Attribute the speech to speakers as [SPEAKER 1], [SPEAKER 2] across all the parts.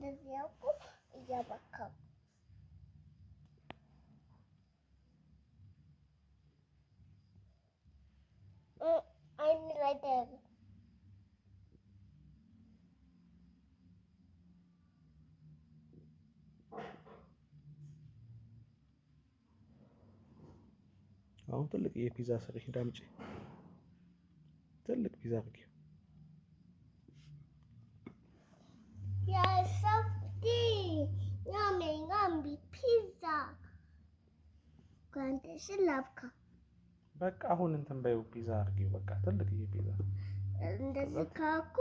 [SPEAKER 1] እንደዚህ ያውቁ እያባካው አይን ላይ ደግ
[SPEAKER 2] አሁን ትልቅ የፒዛ ስሪ ዳምጪ ትልቅ ፒዛ አድርጊ።
[SPEAKER 1] ያ ሰፍቲ ያሜንጋምቢ ፒዛ ጓንተሽ ላብካ
[SPEAKER 2] በቃ አሁን እንትን በይው ፒዛ አድርጊው። በቃ ትልቅ የፒዛ
[SPEAKER 1] እንደዚህ ካኩ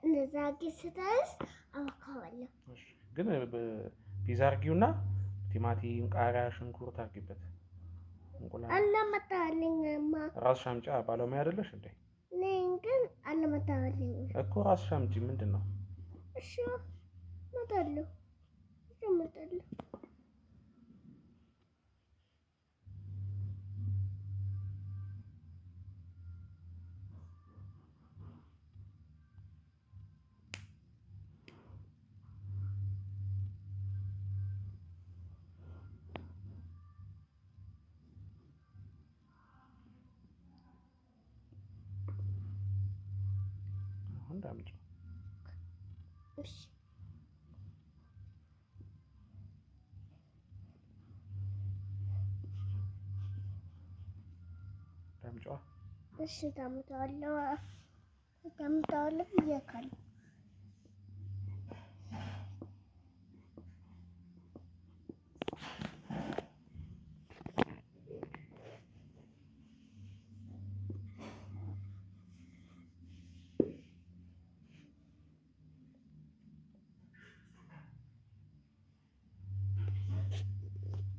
[SPEAKER 1] እንደዛ ጊስታስ አባካዋለሁ።
[SPEAKER 2] እሺ ግን ፒዛ አድርጊውና ቲማቲም፣ ቃሪያ፣ ሽንኩርት አድርጊበት። እንቁላል
[SPEAKER 1] አላመጣልኝማ።
[SPEAKER 2] ራስሽ አምጪ። ባለሙያ አይደለሽ እንዴ?
[SPEAKER 1] ነኝ ግን አላመጣልኝ
[SPEAKER 2] እኮ ራስሽ አምጪ። ምንድነው?
[SPEAKER 1] እሺ እመጣለሁ። እመጣለሁ።
[SPEAKER 2] ዳምጪ።
[SPEAKER 1] እሺ
[SPEAKER 2] ዳምጪዋ።
[SPEAKER 1] እሺ ዳምጣለሁ። ዳምጣለሁ ብዬሻለሁ።